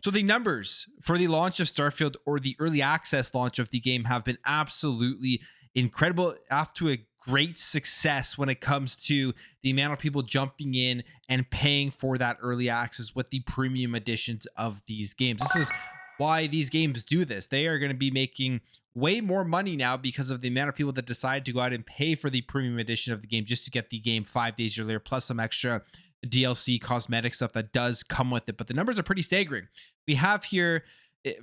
So the numbers for the launch of Starfield, or the early access launch of the game, have been absolutely incredible, off to a great success when it comes to the amount of people jumping in and paying for that early access with the premium editions of these games. This is why these games do this. They are going to be making way more money now because of the amount of people that decide to go out and pay for the premium edition of the game just to get the game 5 days earlier, plus some extra DLC cosmetic stuff that does come with it. But the numbers are pretty staggering. We have here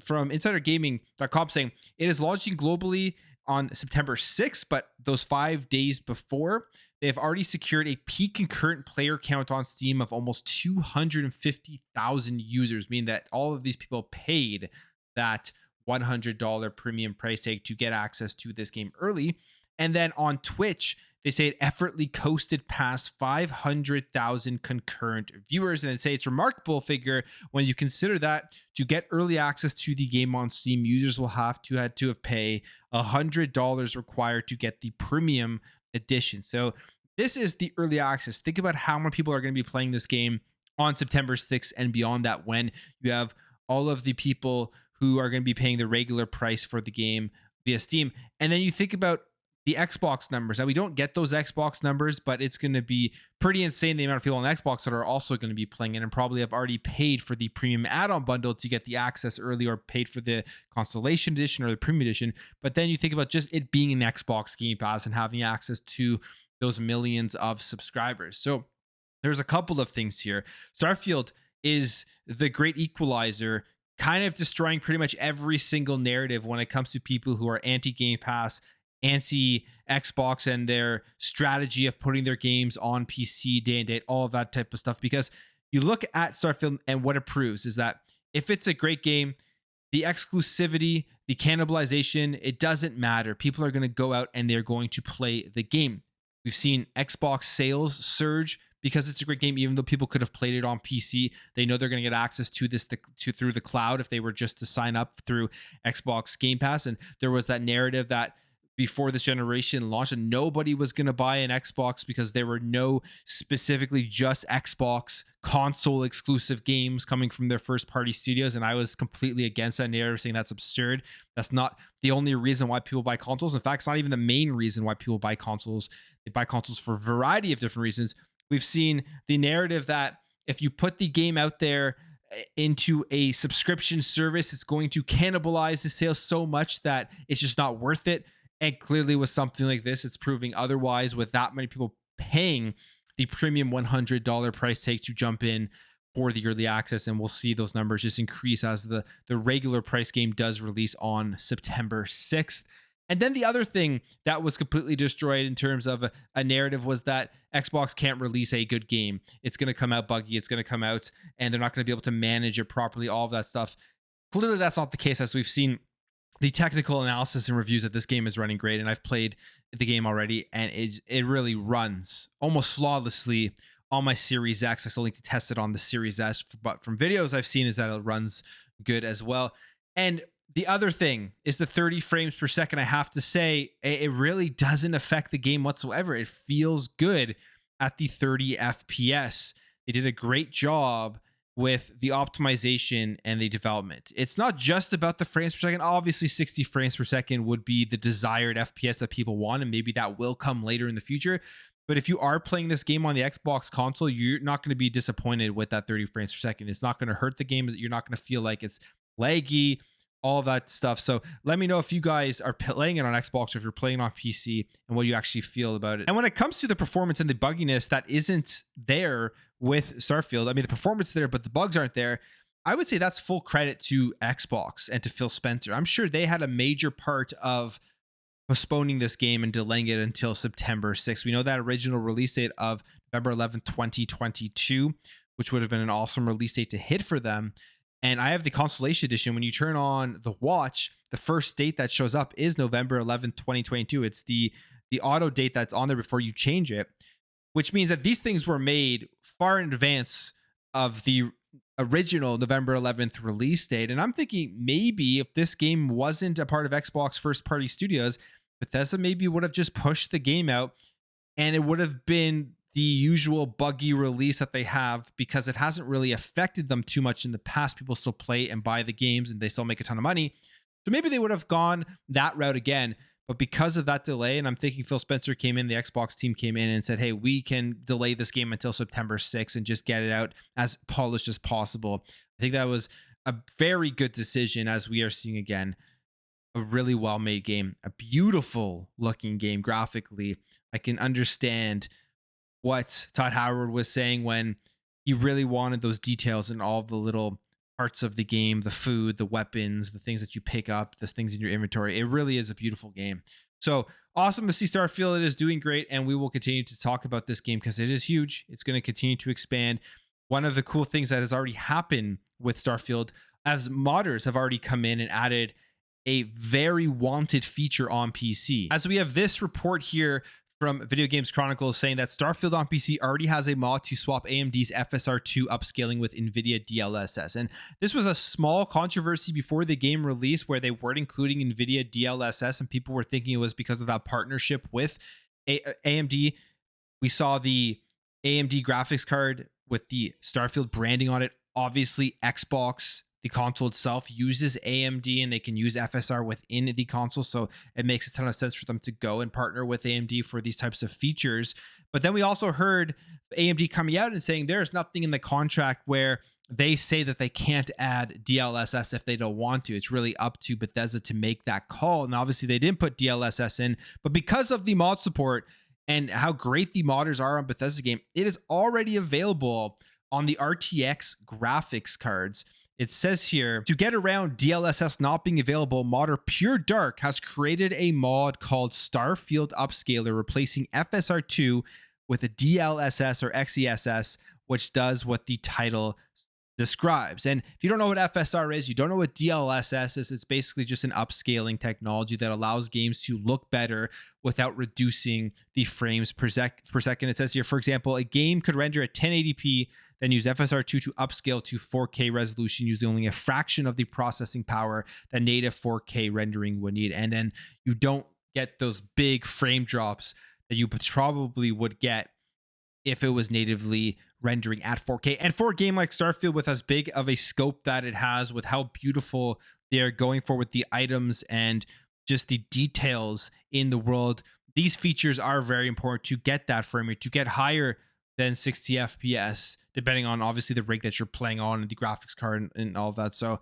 from insidergaming.com saying it is launching globally on September 6th, but those 5 days before, they have already secured a peak concurrent player count on Steam of almost 250,000 users, meaning that all of these people paid that $100 premium price tag to get access to this game early. And then on Twitch, they say it effortlessly coasted past 500,000 concurrent viewers. And they say it's a remarkable figure when you consider that to get early access to the game on Steam, users will have pay $100 required to get the premium edition. So this is the early access. Think about how many people are going to be playing this game on September 6th and beyond that, when you have all of the people who are going to be paying the regular price for the game via Steam. And then you think about the Xbox numbers. Now, we don't get those Xbox numbers, but it's going to be pretty insane the amount of people on Xbox that are also going to be playing it and probably have already paid for the premium add-on bundle to get the access early, or paid for the Constellation edition or the premium edition. But then you think about just it being an Xbox Game Pass and having access to those millions of subscribers. So there's a couple of things here. Starfield is the great equalizer, kind of destroying pretty much every single narrative when it comes to people who are anti-Game Pass, anti-Xbox, and their strategy of putting their games on PC day and date, all of that type of stuff. Because you look at Starfield and what it proves is that if it's a great game, the exclusivity, the cannibalization, it doesn't matter. People are going to go out and they're going to play the game. We've seen Xbox sales surge because it's a great game, even though people could have played it on PC. They know they're going to get access to this through the cloud if they were just to sign up through Xbox Game Pass. And there was that narrative that before this generation launched, and nobody was going to buy an Xbox because there were no specifically just Xbox console exclusive games coming from their first party studios. And I was completely against that narrative, saying that's absurd. That's not the only reason why people buy consoles. In fact, it's not even the main reason why people buy consoles. They buy consoles for a variety of different reasons. We've seen the narrative that if you put the game out there into a subscription service, it's going to cannibalize the sales so much that it's just not worth it. And clearly with something like this, it's proving otherwise, with that many people paying the premium $100 price tag to jump in for the early access. And we'll see those numbers just increase as the regular price game does release on September 6th. And then the other thing that was completely destroyed in terms of a narrative was that Xbox can't release a good game. It's going to come out buggy. It's going to come out and they're not going to be able to manage it properly, all of that stuff. Clearly that's not the case, as we've seen the technical analysis and reviews that this game is running great. And I've played the game already, and it really runs almost flawlessly on my Series X. I still need to test it on the Series S, but from videos I've seen is that it runs good as well. And the other thing is the 30 frames per second. I have to say, it really doesn't affect the game whatsoever. It feels good at the 30 FPS. They did a great job with the optimization and the development. It's not just about the frames per second. Obviously 60 frames per second would be the desired FPS that people want, and maybe that will come later in the future. But if you are playing this game on the Xbox console, you're not going to be disappointed with that 30 frames per second. It's not going to hurt the game. You're not going to feel like it's laggy, all that stuff. So let me know if you guys are playing it on Xbox or if you're playing on PC and what you actually feel about it. And when it comes to the performance and the bugginess that isn't there with Starfield, I mean, the performance is there, but the bugs aren't there. I would say that's full credit to Xbox and to Phil Spencer. I'm sure they had a major part of postponing this game and delaying it until September 6th. We know that original release date of November 11th, 2022, which would have been an awesome release date to hit for them. And I have the Constellation Edition. When you turn on the watch, the first date that shows up is November 11th, 2022. It's the auto date that's on there before you change it, which means that these things were made far in advance of the original November 11th release date. And I'm thinking maybe if this game wasn't a part of Xbox first party studios, Bethesda maybe would have just pushed the game out and it would have been the usual buggy release that they have, because it hasn't really affected them too much in the past. People still play and buy the games and they still make a ton of money. So maybe they would have gone that route again. But because of that delay, and I'm thinking Phil Spencer came in, the Xbox team came in and said, hey, we can delay this game until September 6th and just get it out as polished as possible. I think that was a very good decision, as we are seeing again a really well made game, a beautiful looking game graphically. I can understand what Todd Howard was saying when he really wanted those details in all the little parts of the game, the food, the weapons, the things that you pick up, the things in your inventory. It really is a beautiful game. So awesome to see Starfield. It is doing great, and we will continue to talk about this game because it is huge. It's going to continue to expand. One of the cool things that has already happened with Starfield, as modders have already come in and added a very wanted feature on PC. As we have this report here from Video Games Chronicles saying that Starfield on PC already has a mod to swap AMD's FSR2 upscaling with NVIDIA DLSS. And this was a small controversy before the game release where they weren't including NVIDIA DLSS, and people were thinking it was because of that partnership with AMD. We saw the AMD graphics card with the Starfield branding on it. Obviously, Xbox, the console itself, uses AMD and they can use FSR within the console. So it makes a ton of sense for them to go and partner with AMD for these types of features. But then we also heard AMD coming out and saying there's nothing in the contract where they say that they can't add DLSS if they don't want to. It's really up to Bethesda to make that call. And obviously they didn't put DLSS in, but because of the mod support and how great the modders are on Bethesda game, it is already available on the RTX graphics cards. It says here, to get around DLSS not being available, modder Pure Dark has created a mod called Starfield Upscaler, replacing FSR2 with a DLSS or XESS, which does what the title describes. And if you don't know what FSR is, you don't know what DLSS is, it's basically just an upscaling technology that allows games to look better without reducing the frames per second. It says here, for example, a game could render at 1080p, then use FSR2 to upscale to 4K resolution using only a fraction of the processing power that native 4K rendering would need. And then you don't get those big frame drops that you probably would get if it was natively rendering at 4K. And for a game like Starfield, with as big of a scope that it has, with how beautiful they're going for with the items and just the details in the world, these features are very important to get that frame rate, to get higher than 60 FPS, depending on obviously the rig that you're playing on and the graphics card and all of that. So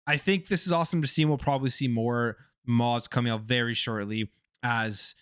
I think this is awesome to see, and we'll probably see more mods coming out very shortly, as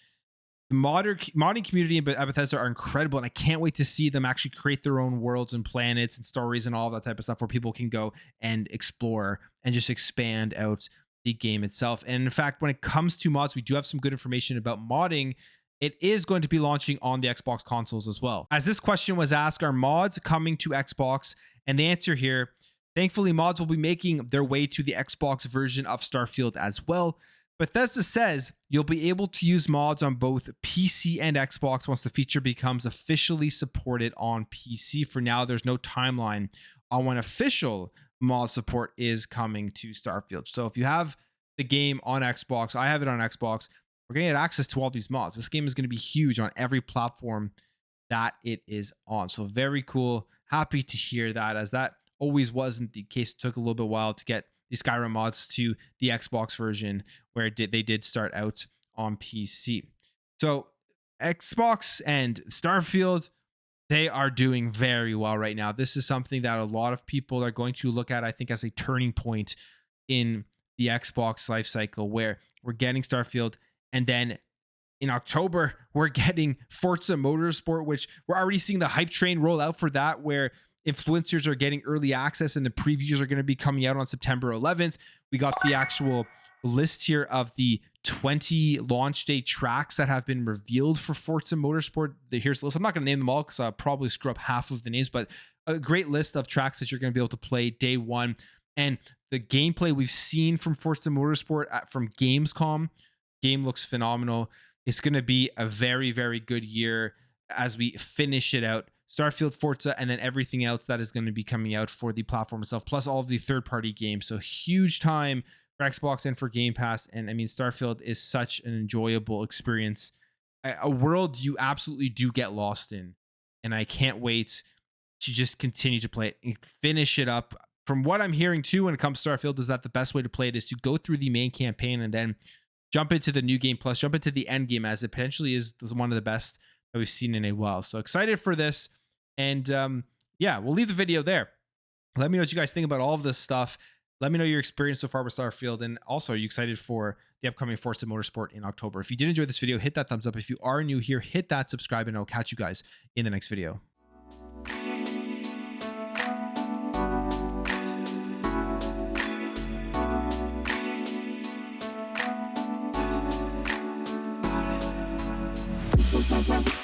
the modding community at Bethesda are incredible, and I can't wait to see them actually create their own worlds and planets and stories and all that type of stuff where people can go and explore and just expand out the game itself. And in fact, when it comes to mods, we do have some good information about modding. It is going to be launching on the Xbox consoles as well. As this question was asked, are mods coming to Xbox? And the answer here, thankfully, mods will be making their way to the Xbox version of Starfield as well. Bethesda says you'll be able to use mods on both PC and Xbox once the feature becomes officially supported on PC. For now, there's no timeline on when official mod support is coming to Starfield. So if you have the game on Xbox, I have it on Xbox, we're going to get access to all these mods. This game is going to be huge on every platform that it is on. So very cool. Happy to hear that, as that always wasn't the case. It took a little bit while to get the Skyrim mods to the Xbox version, where they did start out on PC. So Xbox and Starfield, they are doing very well right now. This is something that a lot of people are going to look at, I think, as a turning point in the Xbox life cycle, where we're getting Starfield, and then in October, we're getting Forza Motorsport, which we're already seeing the hype train roll out for that, where influencers are getting early access and the previews are going to be coming out on September 11th. We got the actual list here of the 20 launch day tracks that have been revealed for Forza Motorsport. Here's the list. I'm not going to name them all because I'll probably screw up half of the names, but a great list of tracks that you're going to be able to play day one. And the gameplay we've seen from Forza Motorsport from Gamescom, game looks phenomenal. It's going to be a very, very good year as we finish it out. Starfield, Forza, and then everything else that is going to be coming out for the platform itself, plus all of the third-party games. So huge time for Xbox and for Game Pass. And I mean, Starfield is such an enjoyable experience, a world you absolutely do get lost in. and I can't wait to just continue to play it and finish it up. From what I'm hearing too, when it comes to Starfield, is that the best way to play it is to go through the main campaign and then jump into the new game plus, jump into the end game, as it potentially is one of the best that we've seen in a while. So excited for this. And yeah, we'll leave the video there. Let me know what you guys think about all of this stuff. Let me know your experience so far with Starfield. And also, are you excited for the upcoming Forza Motorsport in October? If you did enjoy this video, hit that thumbs up. If you are new here, hit that subscribe, and I'll catch you guys in the next video. Bye.